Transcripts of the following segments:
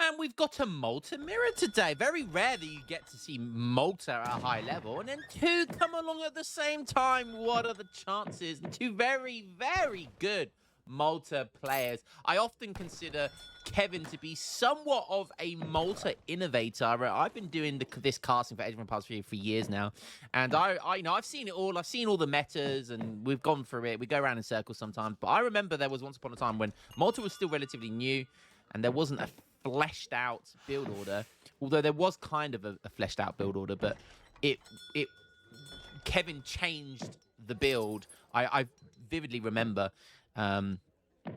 And we've got a Malta mirror today. Very rare that you get to see Malta at a high level. And then two come along at the same time. What are the chances? And two very, very good Malta players. I often consider Kevin to be somewhat of a Malta innovator. I've been doing this casting for Age of Empires 3 for years now, and I've seen it all. I've seen all the metas, and we've gone through it. We go around in circles sometimes, but I remember there was once upon a time when Malta was still relatively new, and there wasn't a fleshed out build order. Although there was kind of a fleshed out build order, but Kevin changed the build. I vividly remember.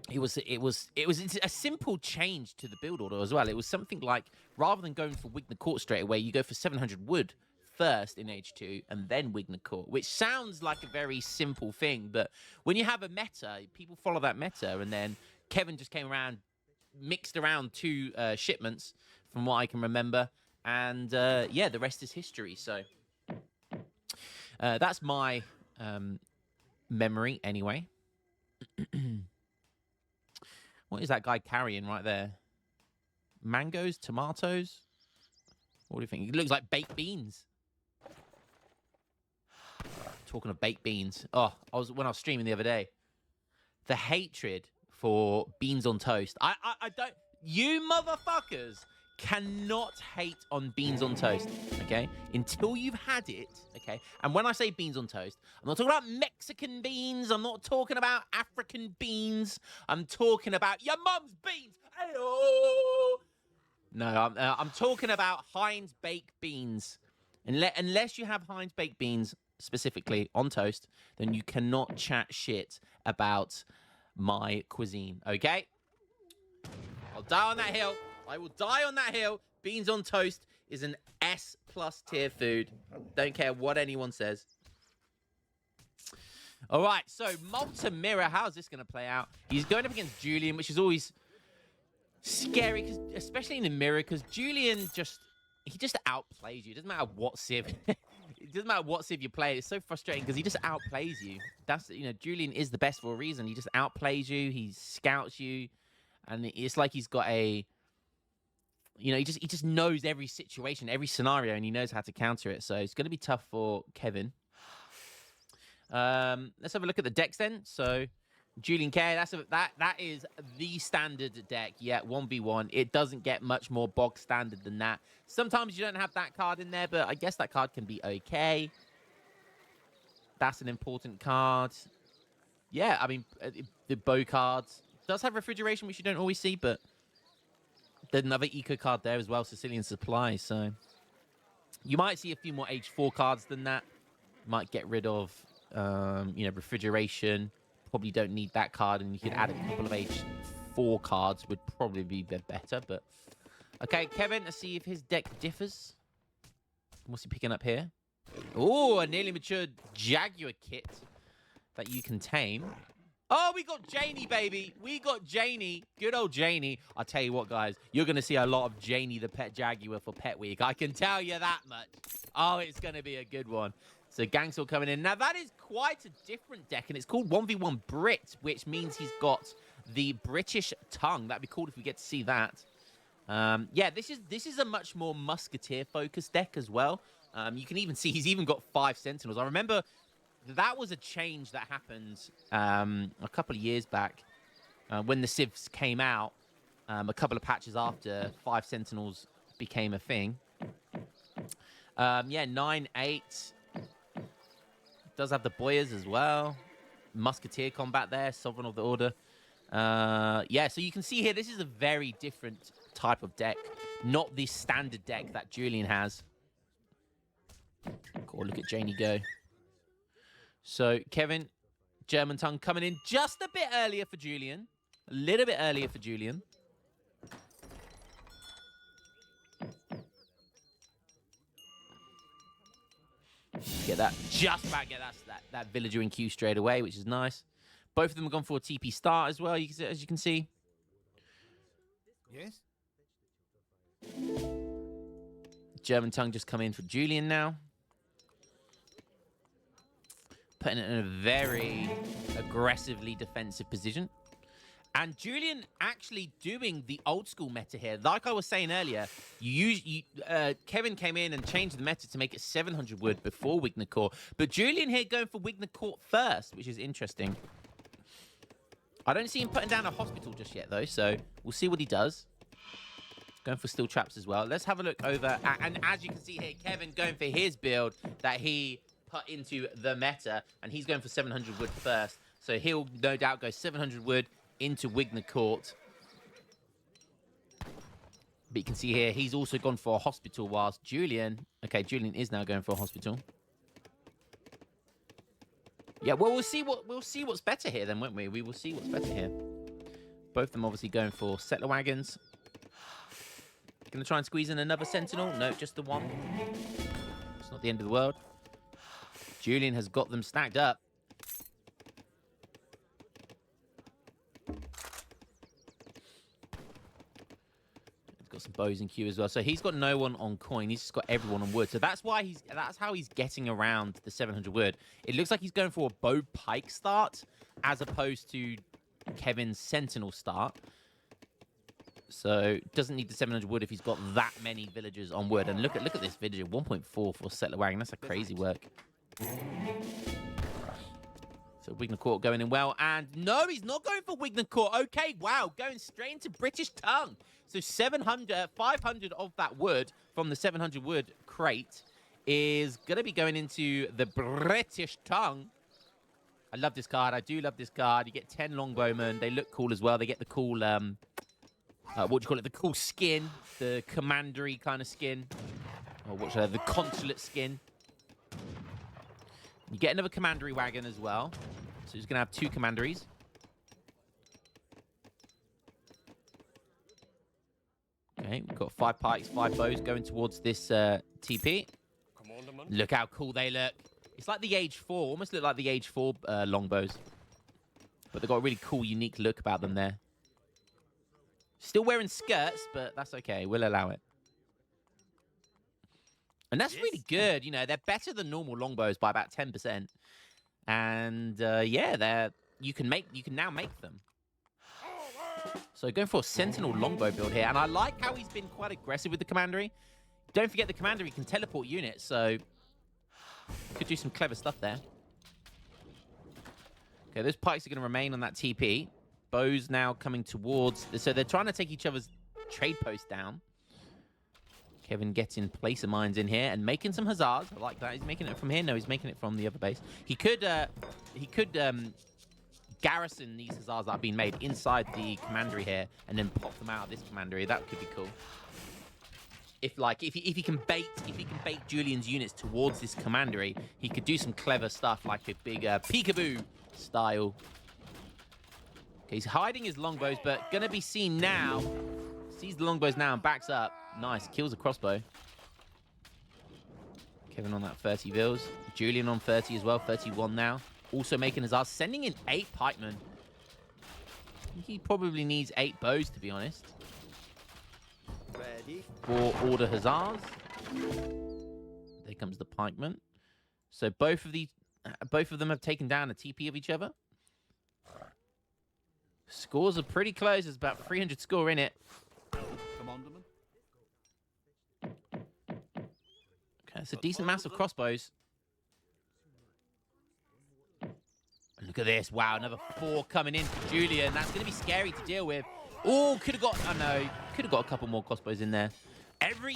It was a simple change to the build order as well. It was something like, rather than going for Wigner Court straight away, you go for 700 wood first in H2 and then Wigner Court, which sounds like a very simple thing, but when you have a meta, people follow that meta. And then Kevin just came around, mixed around two shipments from what I can remember, and yeah, the rest is history. So that's my memory anyway. What is that guy carrying right there? Mangoes? Tomatoes? What do you think? It looks like baked beans. Talking of baked beans. Oh, when I was streaming the other day. The hatred for beans on toast. I don't... You motherfuckers cannot hate on beans on toast, okay? Until you've had it, okay? And when I say beans on toast, I'm not talking about Mexican beans. I'm not talking about African beans. I'm talking about your mum's beans. Ayo! No, I'm talking about Heinz baked beans. Unless you have Heinz baked beans specifically on toast, then you cannot chat shit about my cuisine, okay? I'll die on that hill. I will die on that hill. Beans on toast is an S+ tier food. Don't care what anyone says. All right, so Malta Mirror, how's this going to play out? He's going up against Julian, which is always scary, especially in the mirror, because Julian he just outplays you. It doesn't matter what civ. It doesn't matter what civ you play. It's so frustrating because he just outplays you. That's, Julian is the best for a reason. He just outplays you. He scouts you, and it's like he's got a... he just knows every situation, every scenario, and he knows how to counter it. So it's going to be tough for Kevin. Let's have a look at the decks then. So Julian K, that is the standard deck. Yeah, 1v1. It doesn't get much more bog standard than that. Sometimes you don't have that card in there, but I guess that card can be okay. That's an important card. Yeah, I mean, the bow cards does have refrigeration, which you don't always see, but there's another eco card there as well, Sicilian Supply. So you might see a few more H4 cards than that. Might get rid of, refrigeration. Probably don't need that card, and you could add a couple of H4 cards would probably be better. But okay, Kevin, let's see if his deck differs. What's he picking up here? Oh, a nearly matured Jaguar kit that you can tame. Oh, we got Janie, baby. We got Janie. Good old Janie. I'll tell you what, guys. You're going to see a lot of Janie the Pet Jaguar for Pet Week. I can tell you that much. Oh, it's going to be a good one. So Gangsel coming in. Now, that is quite a different deck, and it's called 1v1 Brit, which means he's got the British tongue. That'd be cool if we get to see that. Yeah, this is a much more Musketeer-focused deck as well. You can even see he's even got 5 Sentinels. I remember... that was a change that happened a couple of years back when the civs came out. A couple of patches after, 5 Sentinels became a thing. Yeah, 9-8. Does have the Boyers as well. Musketeer combat there, Sovereign of the Order. Yeah, so you can see here, this is a very different type of deck. Not the standard deck that Julian has. Cool, look at Janie go. So, Kevin, German tongue coming in just a bit earlier for Julian. A little bit earlier for Julian. Get that. Just about get that villager in queue straight away, which is nice. Both of them have gone for a TP start as well, as you can see. Yes? German tongue just come in for Julian now. Putting it in a very aggressively defensive position. And Julian actually doing the old school meta here. Like I was saying earlier, Kevin came in and changed the meta to make it 700 wood before Wigner Court. But Julian here going for Wigner Court first, which is interesting. I don't see him putting down a hospital just yet, though, so we'll see what he does. Going for steel traps as well. Let's have a look over. And as you can see here, Kevin going for his build that he put into the meta. And he's going for 700 wood first. So he'll no doubt go 700 wood into Wigner Court. But you can see here, he's also gone for a hospital whilst Julian... Okay, Julian is now going for a hospital. Yeah, well, we'll see what's better here then, won't we? We will see what's better here. Both of them obviously going for settler wagons. Going to try and squeeze in another sentinel. No, just the one. It's not the end of the world. Julian has got them stacked up. Got some bows in queue as well. So he's got no one on coin. He's just got everyone on wood. So that's how he's getting around the 700 wood. It looks like he's going for a bow pike start as opposed to Kevin's sentinel start. So doesn't need the 700 wood if he's got that many villagers on wood. And look at this villager, 1.4 for settler wagon. That's a crazy work. So Wigner Court going in well. And no, he's not going for Wigner Court. Okay, wow, going straight into British tongue. So 500 of that wood from the 700 wood crate is going to be going into the British tongue. I love this card. I do love this card. You get 10 longbowmen. They look cool as well. They get the cool, what do you call it? The cool skin. The commandery kind of skin. Or what should I have? The consulate skin. You get another commandery wagon as well. So he's going to have 2 commanderies. Okay, we've got 5 pikes, 5 bows going towards this TP. Look how cool they look. It's like the Age 4, almost look like the Age 4 longbows. But they've got a really cool, unique look about them there. Still wearing skirts, but that's okay. We'll allow it. And that's really good. You know, they're better than normal longbows by about 10%. And yeah, you can now make them. So going for a sentinel longbow build here. And I like how he's been quite aggressive with the commandery. Don't forget the commandery can teleport units, so could do some clever stuff there. Okay, those pikes are going to remain on that TP. Bows now coming towards... So they're trying to take each other's trade posts down. Kevin getting placer mines in here and making some huzzahs. I like that. He's making it from here. No, he's making it from the other base. He could garrison these huzzahs that have been made inside the commandery here and then pop them out of this commandery. That could be cool. If he can bait Julian's units towards this commandery, he could do some clever stuff like a big peekaboo style. Okay, he's hiding his longbows, but gonna be seen now. Sees the longbows now and backs up. Nice, kills a crossbow. Kevin on that 30 vills. Julian on 30 as well, 31 now. Also making his ass, sending in 8 pikemen. He probably needs 8 bows, to be honest. Ready. For order huzzahs. There comes the pikeman. So both of them have taken down a TP of each other. Scores are pretty close. There's about 300 score in it. Okay, it's a decent mass of crossbows. Look at this. Wow, another 4 coming in for Julian. That's going to be scary to deal with. Oh, could have got... Oh, no. Could have got a couple more crossbows in there. Every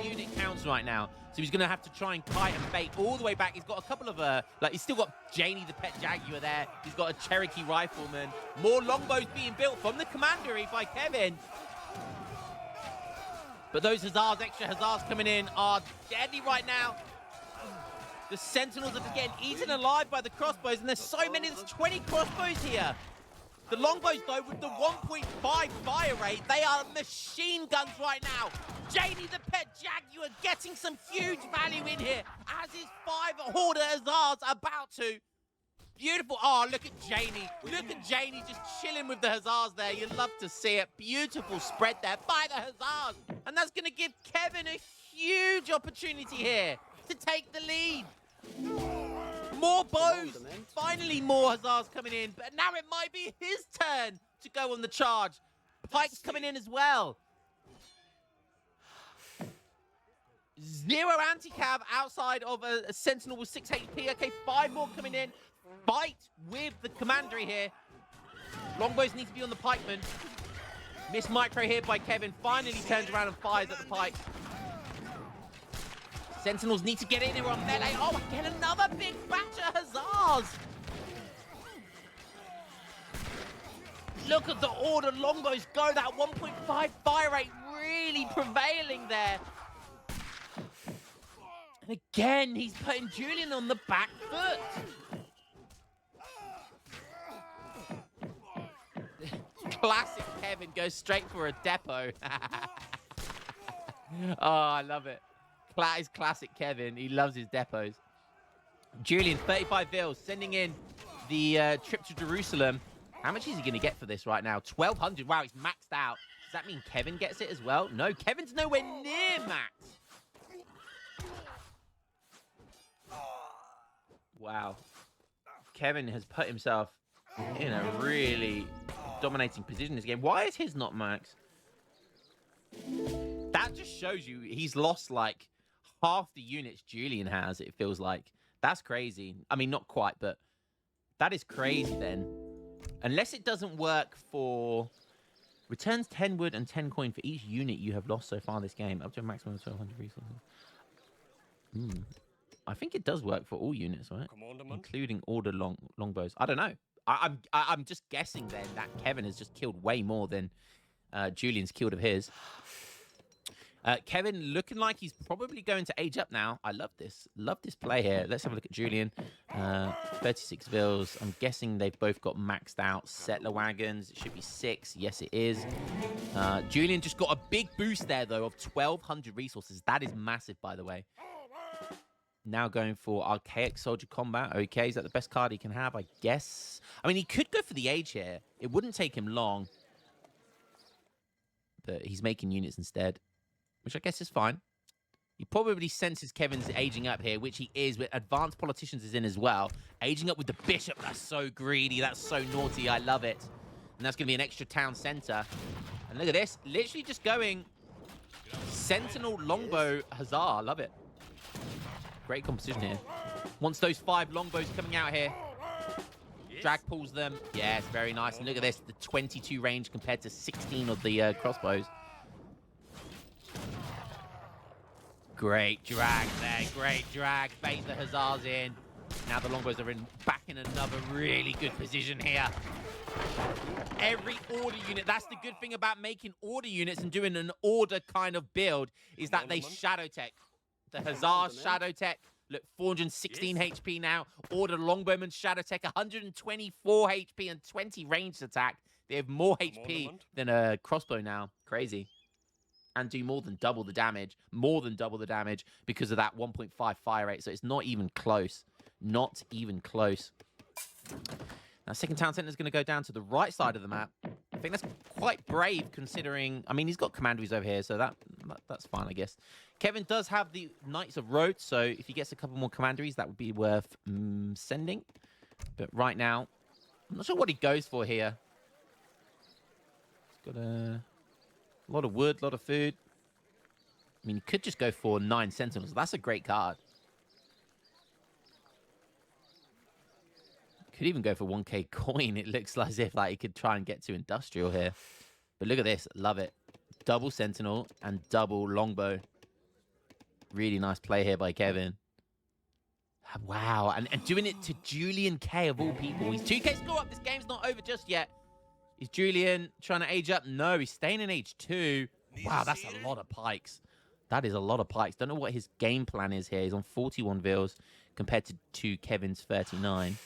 unit counts right now. So he's going to have to try and kite and bait all the way back. He's got a couple of... he's still got Janie the pet jaguar there. He's got a Cherokee rifleman. More longbows being built from the commandery by Kevin. But those huzzahs, extra huzzahs coming in are deadly right now. The sentinels are getting eaten alive by the crossbows, and there's so many, there's 20 crossbows here. The longbows, though, with the 1.5 fire rate, they are machine guns right now. Janie the pet jaguar getting some huge value in here, as is 5 Horde huzzahs about to. Beautiful. Oh, look at Janie. Look at Janie just chilling with the huzzahs there. You'd love to see it. Beautiful spread there by the huzzahs. And that's going to give Kevin a huge opportunity here to take the lead. More bows. Finally more huzzahs coming in. But now it might be his turn to go on the charge. Pike's coming in as well. Zero anti-cav outside of a Sentinel with 6 HP. Okay, 5 more coming in. Fight with the commandery here. Longbows need to be on the pikeman. Miss micro here by Kevin. Finally turns around and fires at the pike. Sentinels need to get in here on melee. Oh, again, another big batch of huzzas. Look at the order Longbows go. That 1.5 fire rate really prevailing there. And again, he's putting Julian on the back foot. Classic Kevin goes straight for a depot. Oh, I love it. Is classic Kevin. He loves his depots. Julian, 35 vils, sending in the trip to Jerusalem. How much is he going to get for this right now? 1,200. Wow, he's maxed out. Does that mean Kevin gets it as well? No, Kevin's nowhere near max. Wow. Kevin has put himself in a really dominating position this game. Why is his not max? That just shows you he's lost like half the units Julian has, it feels like. That's crazy. I mean, not quite, but that is crazy then. Unless it doesn't work for... Returns 10 wood and 10 coin for each unit you have lost so far this game, up to a maximum of 1,200 resources. I think it does work for all units, right? Including order longbows. I don't know. I'm just guessing then that Kevin has just killed way more than Julian's killed of his. Kevin looking like he's probably going to age up now. I love this. Love this play here. Let's have a look at Julian. 36 vils. I'm guessing they've both got maxed out settler wagons. It should be 6. Yes, it is. Julian just got a big boost there, though, of 1,200 resources. That is massive, by the way. Now going for Archaic Soldier Combat. Okay, is that the best card he can have? I guess. I mean, he could go for the age here. It wouldn't take him long. But he's making units instead, which I guess is fine. He probably senses Kevin's aging up here, which he is, but Advanced Politicians is in as well. Aging up with the Bishop. That's so greedy. That's so naughty. I love it. And that's going to be an extra town center. And look at this. Literally just going Sentinel Longbow Huzzah. I love it. Great composition here. Wants those 5 longbows coming out here. Drag pulls them. Yes, very nice. And look at this. The 22 range compared to 16 of the crossbows. Great drag there. Great drag. Bait the huzzas in. Now the longbows are back in another really good position here. Every order unit, that's the good thing about making order units and doing an order kind of build, is that they shadow tech. The Huzzah's Shadow Tech, look, 416 HP now. Order Longbowman Shadow Tech, 124 HP and 20 ranged attack. They have more HP than a crossbow now. Crazy. And do more than double the damage. More than double the damage because of that 1.5 fire rate. So it's not even close. Not even close. Now, second town center is going to go down to the right side of the map. I think that's quite brave considering... I mean, he's got commanderies over here, so that's fine, I guess. Kevin does have the Knights of Rhodes, so if he gets a couple more commanderies, that would be worth sending. But right now, I'm not sure what he goes for here. He's got a lot of wood, a lot of food. I mean, he could just go for 9 Sentinels. That's a great card. Could even go for 1k coin. It looks as if like he could try and get to industrial here. But look at this. Love it. Double Sentinel and double Longbow. Really nice play here by Kevin. Wow. And doing it to Julian K of all people. He's 2k score up. This game's not over just yet. Is Julian trying to age up? No, he's staying in age 2. Wow, that's a lot of pikes. That is a lot of pikes. Don't know what his game plan is here. He's on 41 vils compared to Kevin's 39.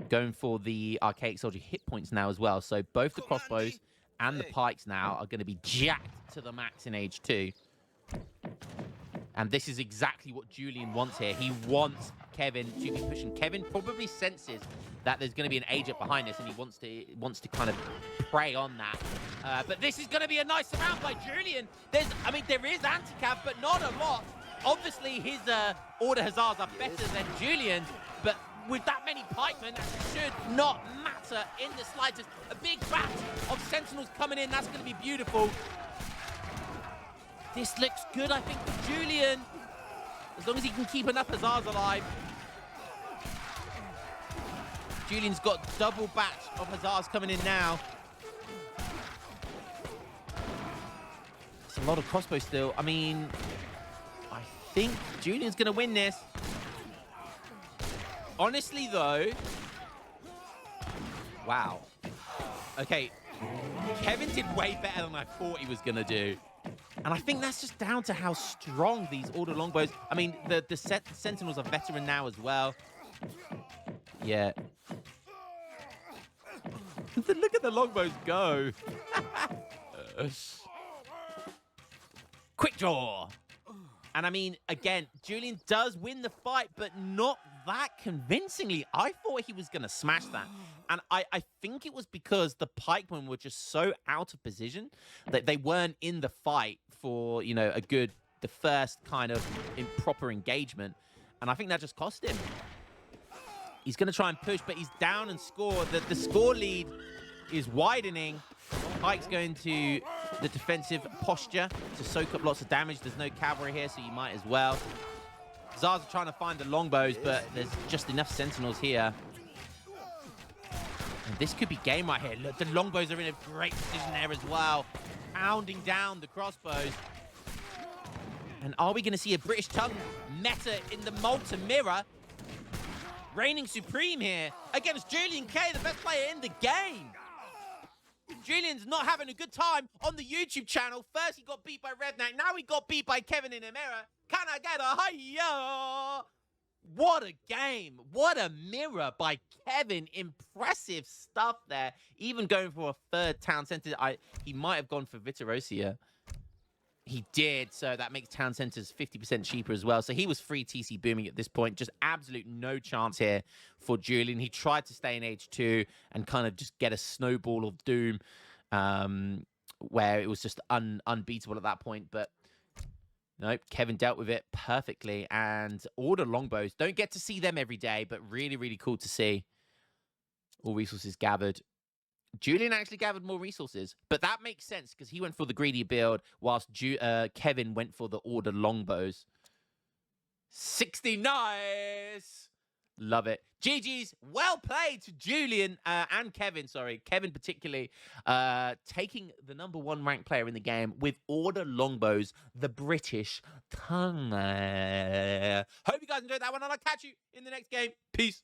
Going for the Archaic Soldier hit points now as well. So both the crossbows and the pikes now are going to be jacked to the max in age 2. And this is exactly what Julian wants here. He wants Kevin to be pushing. Kevin probably senses that there's going to be an age up behind us, and he wants to kind of prey on that. But this is going to be a nice round by Julian. There is anti-cav, but not a lot. Obviously, his order huzzas are better than Julian's, but with that many pikemen, that should not matter in the slightest. A big batch of sentinels coming in. That's going to be beautiful. This looks good, I think, for Julian. As long as he can keep enough Hussars alive. Julian's got double batch of Hussars coming in now. It's a lot of crossbows still. I mean, I think Julian's going to win this. Honestly, though... Wow. Okay. Kevin did way better than I thought he was going to do. And I think that's just down to how strong these Order Longbows... I mean, the Sentinels are veteran now as well. Yeah. Look at the Longbows go. Quick draw. And I mean, again, Julian does win the fight, but not that convincingly. I thought he was going to smash that. And I think it was because the pikemen were just so out of position that they weren't in the fight for, you know, the first kind of improper engagement. And I think that just cost him. He's going to try and push, but he's down and score. The score lead is widening. Pike's going to the defensive posture to soak up lots of damage. There's no cavalry here, so you might as well. Hussars are trying to find the longbows, but there's just enough sentinels here. And this could be game right here. Look, the longbows are in a great position there as well. Pounding down the crossbows. And are we going to see a British tongue meta in the Molten Mirror? Reigning supreme here against Julian K, the best player in the game. Julian's not having a good time on the YouTube channel. First he got beat by Redneck, now he got beat by Kevin in a mirror. Can I get a hiya? What a game. What a mirror by Kevin. Impressive stuff there. Even going for a third town center. He might have gone for Viterosia. He did, so that makes town centers 50% cheaper as well. So he was free TC booming at this point. Just absolute no chance here for Julian. He tried to stay in H2 and kind of just get a snowball of doom where it was just unbeatable at that point. But nope, Kevin dealt with it perfectly. And Order Longbows, don't get to see them every day, but really, really cool to see. All resources gathered. Julian actually gathered more resources, but that makes sense because he went for the greedy build whilst Kevin went for the Order Longbows. 60, nice! Love it. GG's, well played to Julian and Kevin, sorry, Kevin particularly, taking the #1 ranked player in the game with Order Longbows, the British tongue. Hope you guys enjoyed that one, and I'll catch you in the next game. Peace.